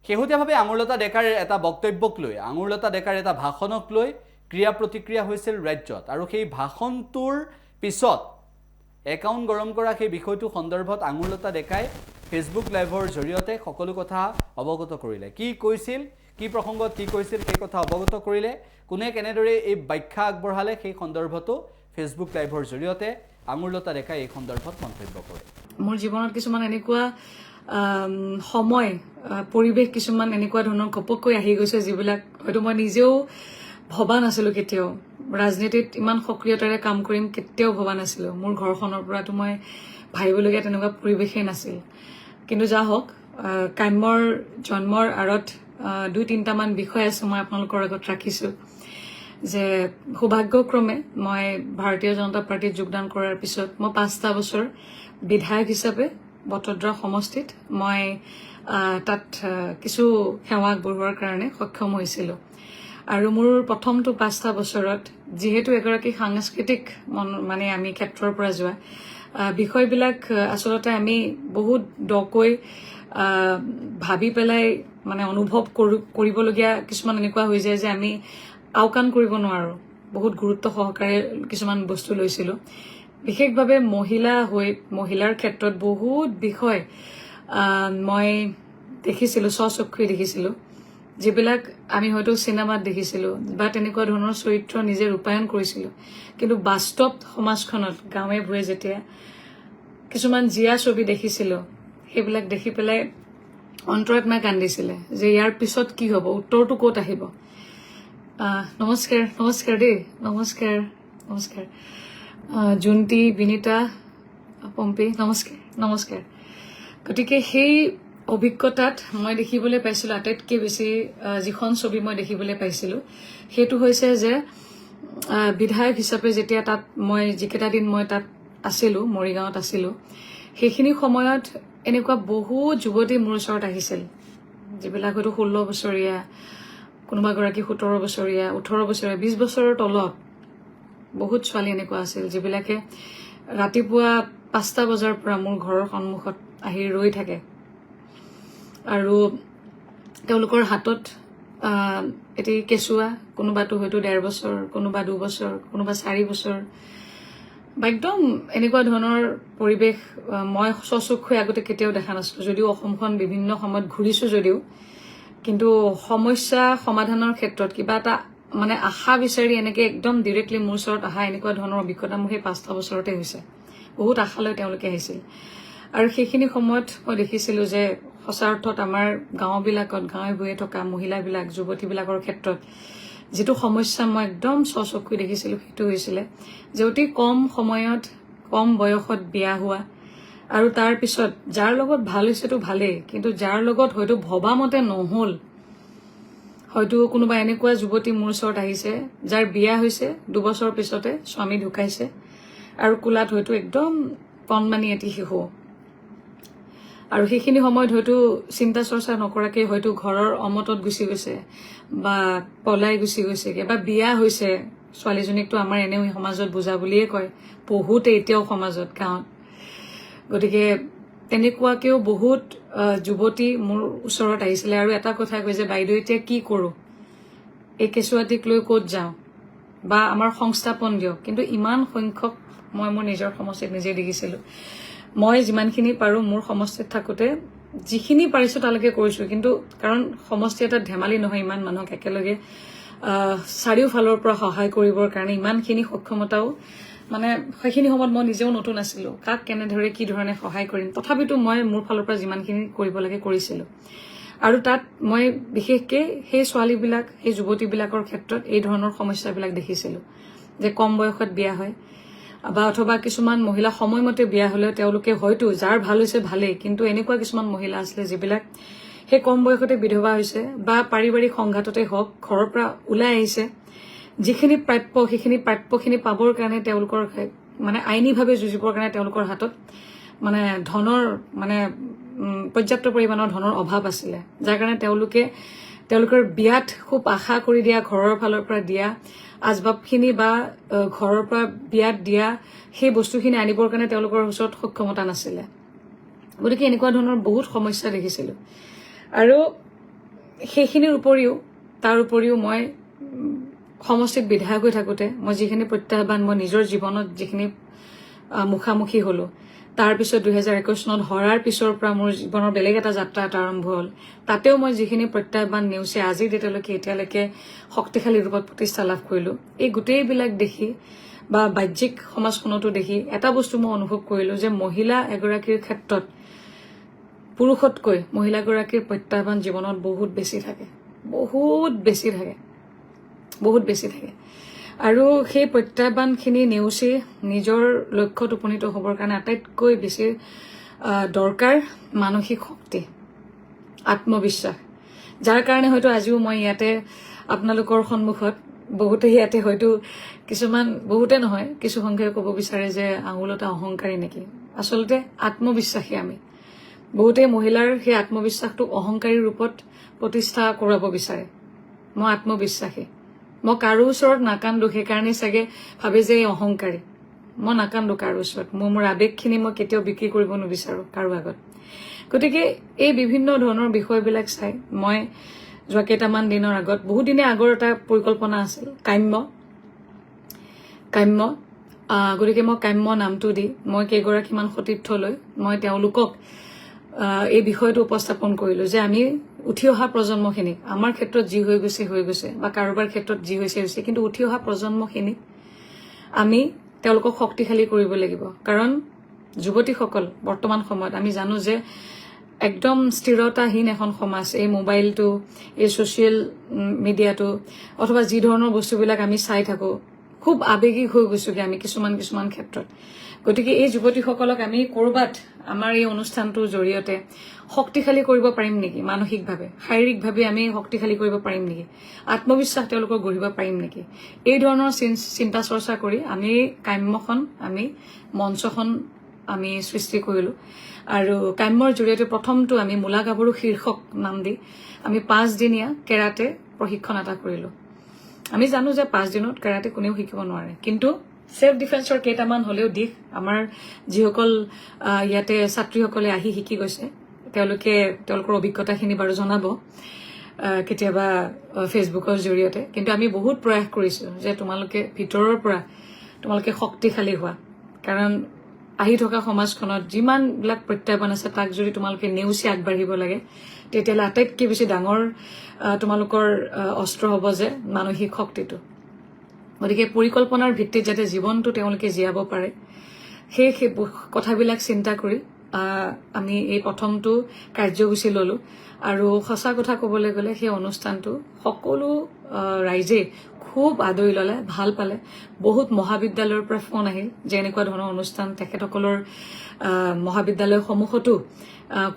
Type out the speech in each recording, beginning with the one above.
শেহতীয়াভাৱে আঙুৰলতা ডেকাৰ এটা বক্তব্যক লৈ আঙুৰলতা ডেকাৰ এটা ভাষণক লৈ ক্ৰিয়া প্ৰতিক্ৰিয়া হৈছিল ৰাজ্যত আৰু সেই ভাষণটোৰ পিছত একাউণ্ট গৰম কৰা সেই বিষয়টো সন্দৰ্ভত আঙুৰলতা ডেকাই ফেচবুক লাইভৰ জৰিয়তে সকলো কথা অৱগত কৰিলে কি কৈছিল কি প্ৰসংগত কি কৈছিল সেই কথা অৱগত কৰিলে কোনে কেনেদৰে এই ব্যাখ্যা আগবঢ়ালে সেই সন্দৰ্ভতো ফেচবুক লাইভৰ জৰিয়তে আঙুৰলতা ডেকাই এই সন্দৰ্ভত মন্তব্য কৰে মোৰ জীৱনত কিছুমান এনেকুৱা সময় পৰিবেশ কিছুমান এনেকুৱা ধৰণৰ ঘপককৈ আহি গৈছে যিবিলাক হয়তো মই নিজেও ভবা নাছিলো কেতিয়াও ৰাজনীতিত ইমান সক্ৰিয়তাৰে কাম কৰিম কেতিয়াও ভবা নাছিলো মোৰ ঘৰখনৰ পৰাতো মই ভাবিবলগীয়া তেনেকুৱা পৰিৱেশেই নাছিল কিন্তু যা হওক কাম্যৰ জন্মৰ আঁৰত ২-৩টামান বিষয় আছে মই আপোনালোকৰ আগত ৰাখিছো যে সৌভাগ্যক্ৰমে মই ভাৰতীয় জনতা পাৰ্টিত যোগদান কৰাৰ পিছত মই ৫টা বছৰ বিধায়ক হিচাপে বটদ্ৰা সমষ্টিত মই তাত কিছু সেৱা আগবঢ়োৱাৰ কাৰণে সক্ষম হৈছিলোঁ আৰু মোৰ প্ৰথমটো ৫টা বছৰত যিহেতু এগৰাকী সাংস্কৃতিক মানে আমি ক্ষেত্ৰৰ পৰা যোৱা বিষয়বিলাক আচলতে আমি বহুত দকৈ ভাবি পেলাই মানে অনুভৱ কৰিবলগীয়া কিছুমান এনেকুৱা হৈ যায় যে আমি আওকাণ কৰিব নোৱাৰোঁ বহুত গুৰুত্ব সহকাৰে কিছুমান বস্তু লৈছিলোঁ বিশেষভাৱে মহিলাৰ ক্ষেত্ৰত বহুত বিষয় মই দেখিছিলোঁ স্বচক্ষুৰে দেখিছিলোঁ যিবিলাক আমি হয়তো চিনেমাত দেখিছিলোঁ বা তেনেকুৱা ধৰণৰ চৰিত্ৰ নিজে ৰূপায়ণ কৰিছিলোঁ কিন্তু বাস্তৱ সমাজখনত গাঁৱে ভূঞে যেতিয়া কিছুমান জীয়া ছবি দেখিছিলোঁ সেইবিলাক দেখি পেলাই অন্তৰাত্মাই কান্দিছিলে যে ইয়াৰ পিছত কি হ'ব উত্তৰটো ক'ত আহিব নমস্কাৰ দেই নমস্কাৰ জুন্তি বিনীতা পম্পী নমস্কাৰ গতিকে সেই অভিজ্ঞতাত মই দেখিবলৈ পাইছিলোঁ আটাইতকৈ বেছি যিখন ছবি মই দেখিবলৈ পাইছিলোঁ সেইটো হৈছে যে বিধায়ক হিচাপে যেতিয়া তাত মই যিকেইটা দিন মই তাত আছিলোঁ মৰিগাঁৱত আছিলোঁ সেইখিনি সময়ত এনেকুৱা বহু যুৱতী মোৰ ওচৰত আহিছিল যিবিলাক হয়তো 16 বছৰীয়া কোনোবা গৰাকী 17 বছৰীয়া 18 বছৰীয়া 20 বছৰৰ তলত বহুত ছোৱালী এনেকুৱা আছিল যিবিলাকে ৰাতিপুৱা 5টা বজাৰ পৰা মোৰ ঘৰৰ সন্মুখত আহি ৰৈ থাকে আৰু তেওঁলোকৰ হাতত এটি কেঁচুৱা কোনোবাটো হয়তো 1.5 বছৰ কোনোবা 2 বছৰ কোনোবা 4 বছৰ বা একদম এনেকুৱা ধৰণৰ পৰিৱেশ মই স্বচক্ষুৰে আগতে কেতিয়াও দেখা নাছিলোঁ যদিও অসমখন বিভিন্ন সময়ত ঘূৰিছোঁ যদিও কিন্তু সমস্যা সমাধানৰ ক্ষেত্ৰত কিবা এটা মানে আশা বিচাৰি এনেকে একদম ডিৰেক্টলি মোৰ ওচৰত অহা এনেকুৱা ধৰণৰ অভিজ্ঞতা মোৰ সেই 5টা বছৰতে হৈছে বহুত আশালৈ তেওঁলোকে আহিছিল আৰু সেইখিনি সময়ত মই দেখিছিলোঁ যে সঁচা অৰ্থত আমাৰ গাঁওবিলাকত গাঁৱে ভূঞে থকা মহিলাবিলাক যুৱতীবিলাকৰ ক্ষেত্ৰত যিটো সমস্যা মই একদম স্বচক্ষুৰে দেখিছিলোঁ সেইটো হৈছিলে যে অতি কম সময়ত কম বয়সত বিয়া হোৱা আৰু তাৰ পিছত যাৰ লগত ভাল হৈছেতো ভালেই কিন্তু যাৰ লগত হয়তো ভবা মতে নহ'ল হয়তো কোনোবা এনেকুৱা যুৱতী মোৰ ওচৰত আহিছে যাৰ বিয়া হৈছে 2 বছৰ পিছতে স্বামী ঢুকাইছে আৰু কোলাত হয়তো একদম কণমানি এটি শিশু আৰু সেইখিনি সময়ত হয়তো চিন্তা চৰ্চা নকৰাকে হয়তো ঘৰৰ অমতত গুচি গৈছে বা পলাই গুচি গৈছে বা বিয়া হৈছে ছোৱালীজনীকতো আমাৰ এনেও সমাজত বুজা বুলিয়ে কয় বহুতে এতিয়াও সমাজত গাঁৱত গতিকে তেনেকুৱাকেও বহুত যুৱতী মোৰ ওচৰত আহিছিলে আৰু এটা কথা কৈ যে বাইদেউ এতিয়া কি কৰোঁ এই কেঁচুৱাটিক লৈ ক'ত যাওঁ বা আমাৰ সংস্থাপন দিয়ক কিন্তু ইমান সংখ্যক মই মোৰ নিজৰ সমষ্টিত নিজে দেখিছিলোঁ মই যিমানখিনি পাৰোঁ মোৰ সমষ্টিত থাকোঁতে যিখিনি পাৰিছোঁ তালৈকে কৰিছোঁ কিন্তু কাৰণ সমষ্টি এটা ধেমালি নহয় ইমান মানুহক একেলগে চাৰিওফালৰ পৰা সহায় কৰিবৰ কাৰণে ইমানখিনি সক্ষমতাও মানে সেইখিনি সময়ত মই নিজেও নতুন আছিলোঁ কাক কেনেদৰে কি ধৰণে সহায় কৰিম তথাপিতো মই মোৰ ফালৰ পৰা যিমানখিনি কৰিব লাগে কৰিছিলোঁ আৰু তাত মই বিশেষকৈ সেই ছোৱালীবিলাক সেই যুৱতীবিলাকৰ ক্ষেত্ৰত এই ধৰণৰ সমস্যাবিলাক দেখিছিলোঁ যে কম বয়সত বিয়া হয় বা অথবা কিছুমান মহিলা সময়মতে বিয়া হ'লেও তেওঁলোকে হয়তো যাৰ ভাল হৈছে ভালেই কিন্তু এনেকুৱা কিছুমান মহিলা আছিলে যিবিলাক সেই কম বয়সতে বিধৱা হৈছে বা পাৰিবাৰিক সংঘাততে হওক ঘৰৰ পৰা ওলাই আহিছে যিখিনি প্ৰাপ্য সেইখিনি প্ৰাপ্যখিনি পাবৰ কাৰণে তেওঁলোকৰ মানে আইনীভাৱে যুঁজিবৰ কাৰণে তেওঁলোকৰ হাতত মানে ধনৰ মানে পৰ্যাপ্ত পৰিমাণৰ ধনৰ অভাৱ আছিলে যাৰ কাৰণে তেওঁলোকৰ বিয়াত খুব আশা কৰি দিয়া ঘৰৰ ফালৰ পৰা দিয়া আচবাবখিনি বা ঘৰৰ পৰা বিয়াত দিয়া সেই বস্তুখিনি আনিবৰ কাৰণে তেওঁলোকৰ ওচৰত সক্ষমতা নাছিলে গতিকে এনেকুৱা ধৰণৰ বহুত সমস্যা দেখিছিলোঁ আৰু সেইখিনিৰ উপৰিও তাৰ উপৰিও মই সমষ্টিত বিধায়ক হৈ থাকোঁতে মই যিখিনি প্ৰত্যাহ্বান মই নিজৰ জীৱনত যিখিনি মুখামুখি হলো তাৰপিছত 2021 চনত হৰাৰ পিছৰ পৰা মোৰ জীৱনৰ বেলেগ এটা যাত্ৰা এটা আৰম্ভ হ'ল তাতেও মই যিখিনি প্ৰত্যাহ্বান নেওচি আজি ডেটলৈকে এতিয়ালৈকে শক্তিশালী ৰূপত প্ৰতিষ্ঠা লাভ কৰিলো এই গোটেইবিলাক দেখি বা বাহ্যিক সমাজখনতো দেখি এটা বস্তু মই অনুভৱ কৰিলো যে মহিলা এগৰাকীৰ ক্ষেত্ৰত পুৰুষতকৈ মহিলাগৰাকীৰ প্ৰত্যাহ্বান জীৱনত বহুত বেছি থাকে আৰু সেই প্ৰত্যাহ্বানখিনি নেওচি নিজৰ লক্ষ্যত উপনীত হ'বৰ কাৰণে আটাইতকৈ বেছি দৰকাৰ মানসিক শক্তি আত্মবিশ্বাস যাৰ কাৰণে হয়তো আজিও মই ইয়াতে আপোনালোকৰ সন্মুখত বহুতে ইয়াতে হয়তো বহুতে নহয় কিছু সংখ্যাই ক'ব বিচাৰে যে আঙুলতা অহংকাৰী নেকি আচলতে আত্মবিশ্বাসী আমি বহুতে মহিলাৰ সেই আত্মবিশ্বাসটোক অহংকাৰী ৰূপত প্ৰতিষ্ঠা কৰাব বিচাৰে মই আত্মবিশ্বাসী মই কাৰো ওচৰত নাকান্দো সেইকাৰণে চাগে ভাবে যে এই অহংকাৰী মই নাকান্দো কাৰো ওচৰত মোৰ আৱেগখিনি মই কেতিয়াও বিক্ৰী কৰিব নিবিচাৰো কাৰো আগত গতিকে এই বিভিন্ন ধৰণৰ বিষয়বিলাক চাই মই যোৱা কেইটামান দিনৰ আগত বহুত দিনে আগৰ এটা পৰিকল্পনা আছিল কাম্য গতিকে মই কাম্য নামটো দি মই কেইগৰাকীমান সতীৰ্থলৈ মই তেওঁলোকক এই বিষয়টো উপস্থাপন কৰিলো যে আমি উঠি অহা প্ৰজন্মখিনিক আমাৰ ক্ষেত্ৰত যি হৈ গৈছে বা কাৰোবাৰ ক্ষেত্ৰত যি হৈছে কিন্তু উঠি অহা প্ৰজন্মখিনিক আমি তেওঁলোকক শক্তিশালী কৰিব লাগিব কাৰণ যুৱতীসকল বৰ্তমান সময়ত আমি জানো যে একদম স্থিৰতাহীন এখন সমাজ এই মোবাইলটো এই ছ'চিয়েল মিডিয়াটো অথবা যি ধৰণৰ বস্তুবিলাক আমি চাই থাকো খুব আৱেগিক হৈ গৈছোগে আমি কিছুমান ক্ষেত্ৰত গতিকে এই যুৱতীসকলক আমি কৰবাত আমাৰ এই অনুষ্ঠানটোৰ জৰিয়তে শক্তিশালী কৰিব পাৰিম নেকি মানসিকভাৱে শাৰীৰিকভাৱে আমি শক্তিশালী কৰিব পাৰিম নেকি আত্মবিশ্বাস তেওঁলোকক গঢ়িব পাৰিম নেকি এই ধৰণৰ চিন্তা চৰ্চা কৰি আমি কাম্যখন আমি মঞ্চখন আমি সৃষ্টি কৰিলো আৰু কাম্যৰ জৰিয়তে প্ৰথমটো আমি মূলা গাভৰু শীৰ্ষক নাম দি আমি 5 দিনীয়া কেৰাটে প্ৰশিক্ষণ এটা কৰিলো আমি জানো যে 5 দিনত কেৰাটে কোনেও শিকিব নোৱাৰে কিন্তু সেল্ফ ডিফেন্সৰ কেইটামান হলেও দিশ আমাৰ যিসকল ইয়াতে ছাত্ৰীসকলে আহি শিকি গৈছে তেওঁলোকৰ অভিজ্ঞতাখিনি বাৰু জনাব কেতিয়াবা ফেচবুকৰ জৰিয়তে কিন্তু আমি বহুত প্ৰয়াস কৰিছো যে তোমালোকে ভিতৰৰ পৰা তোমালোকে শক্তিশালী হোৱা কাৰণ আহি থকা সমাজখনত যিমানবিলাক প্ৰত্যাহ্বান আছে তাক যদি তোমালোকে নেওচি আগবাঢ়িব লাগে তেতিয়াহ'লে আটাইতকৈ বেছি ডাঙৰ তোমালোকৰ অস্ত্ৰ হ'ব যে মানসিক শক্তিটো গতিকে পৰিকল্পনাৰ ভিত্তিত যাতে জীৱনটো তেওঁলোকে জীয়াব পাৰে সেই কথাবিলাক চিন্তা কৰি আমি এই প্ৰথমটো কাৰ্যসূচী ললো আৰু সঁচা কথা ক'বলৈ গ'লে সেই অনুষ্ঠানটো সকলো ৰাইজে খুব আদৰি ল'লে ভাল পালে বহুত মহাবিদ্যালয়ৰ পৰা ফোন আহিল যে এনেকুৱা ধৰণৰ অনুষ্ঠান তেখেতসকলৰ মহাবিদ্যালয়সমূহতো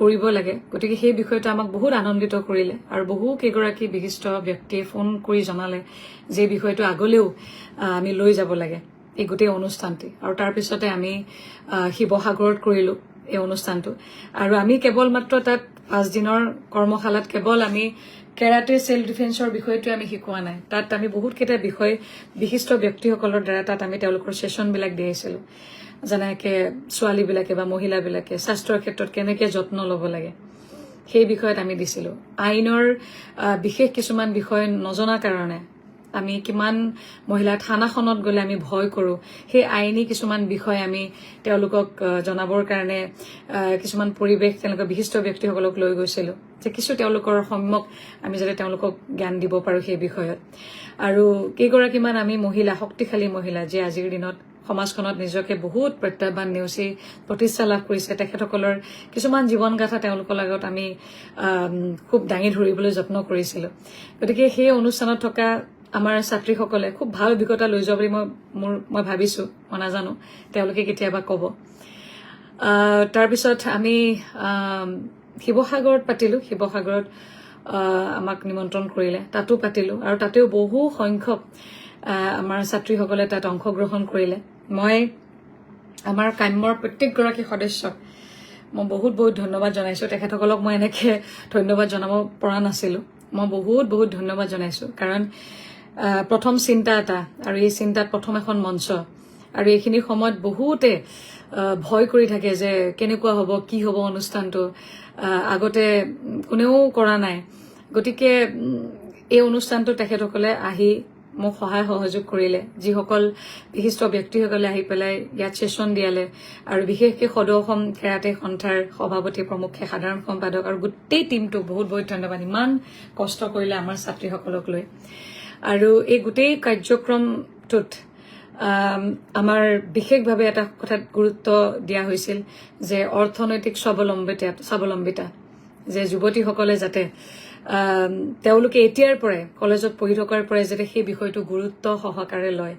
কৰিব লাগে গতিকে সেই বিষয়টো আমাক বহুত আনন্দিত কৰিলে আৰু বহু কেইগৰাকী বিশিষ্ট ব্যক্তিয়ে ফোন কৰি জনালে যে বিষয়টো আগলৈও আমি লৈ যাব লাগে এই গোটেই অনুষ্ঠানটি আৰু তাৰপিছতে আমি শিৱসাগৰত কৰিলো এই অনুষ্ঠানটো আৰু আমি কেৱল মাত্ৰ তাত 5 দিনৰ কৰ্মশালাত কেৱল আমি কেৰাটে সেল্ফ ডিফেন্সৰ বিষয়টো আমি শিকোৱা নাই তাত আমি বহুত কেইটা বিষয় বিশিষ্ট ব্যক্তিসকলৰ দ্বাৰা তাত আমি তেওঁলোকৰ সেশনবিলাক দিয়েছিলো যেনেকে ছোৱালীবিলাকে বা মহিলাবিলাকে স্বাস্থ্যৰ ক্ষেত্ৰত কেনেকৈ যত্ন ল'ব লাগে সেই বিষয়ত আমি দিছিলো আইনৰ বিশেষ কিছুমান বিষয় নজনা কাৰণে আমি কিমান মহিলা থানাখনত গ'লে আমি ভয় কৰোঁ সেই আইনী কিছুমান বিষয় আমি তেওঁলোকক জনাবৰ কাৰণে কিছুমান পৰিৱেশ তেওঁলোকৰ বিশিষ্ট ব্যক্তিসকলক লৈ গৈছিলোঁ যে কিছু তেওঁলোকৰ সম্যক আমি যাতে তেওঁলোকক জ্ঞান দিব পাৰোঁ সেই বিষয়ত আৰু কেইগৰাকীমান আমি মহিলা শক্তিশালী মহিলা যে আজিৰ দিনত সমাজখনত নিজকে বহুত প্ৰত্যাহ্বান নেওচি প্ৰতিষ্ঠা লাভ কৰিছে তেখেতসকলৰ কিছুমান জীৱনগাথা তেওঁলোকৰ লগত আমি খুব দাঙি ধৰিবলৈ যত্ন কৰিছিলোঁ গতিকে সেই অনুষ্ঠানত থকা আমাৰ ছাত্ৰীসকলে খুব ভাল অভিজ্ঞতা লৈ যোৱা বুলি মই ভাবিছোঁ মই নাজানো তেওঁলোকে কেতিয়াবা ক'ব তাৰপিছত আমি শিৱসাগৰত পাতিলোঁ শিৱসাগৰত আমাক নিমন্ত্ৰণ কৰিলে তাতো পাতিলোঁ আৰু তাতেও বহু সংখ্যক আমাৰ ছাত্ৰীসকলে তাত অংশগ্ৰহণ কৰিলে মই আমাৰ কাম্যৰ প্ৰত্যেকগৰাকী সদস্যক মই বহুত ধন্যবাদ জনাইছোঁ তেখেতসকলক মই এনেকৈ ধন্যবাদ জনাব পৰা নাছিলোঁ মই বহুত ধন্যবাদ জনাইছোঁ কাৰণ প্ৰথম চিন্তা এটা আৰু এই চিন্তাত প্ৰথম এখন মঞ্চ আৰু এইখিনি সময়ত বহুতে ভয় কৰি থাকে যে কেনেকুৱা হ'ব কি হ'ব অনুষ্ঠানটো আগতে কোনেও কৰা নাই গতিকে এই অনুষ্ঠানটো তেখেতসকলে আহি মোক সহায় সহযোগ কৰিলে, যিসকল বিশিষ্ট ব্যক্তিসকলে আহি পেলাই ইয়াত ছেছন দিয়ালে, আৰু বিশেষকৈ সদৌ অসম কেৰাটে সন্থাৰ সভাপতি প্ৰমুখ্যে সাধাৰণ সম্পাদক আৰু গোটেই টীমটোক বহুত বহুত ধন্যবাদ। ইমান কষ্ট কৰিলে আমাৰ ছাত্ৰীসকলক লৈ। আৰু এই গোটেই কাৰ্যক্ৰমটোত আমাৰ বিশেষভাৱে এটা কথাত গুৰুত্ব দিয়া হৈছিল যে অৰ্থনৈতিক স্বাৱলম্বিতা, যে যুৱতীসকলে যাতে তেওঁলোকে এতিয়াৰ পৰাই কলেজত পঢ়ি থকাৰ পৰাই যাতে সেই বিষয়টো গুৰুত্ব সহকাৰে লয়।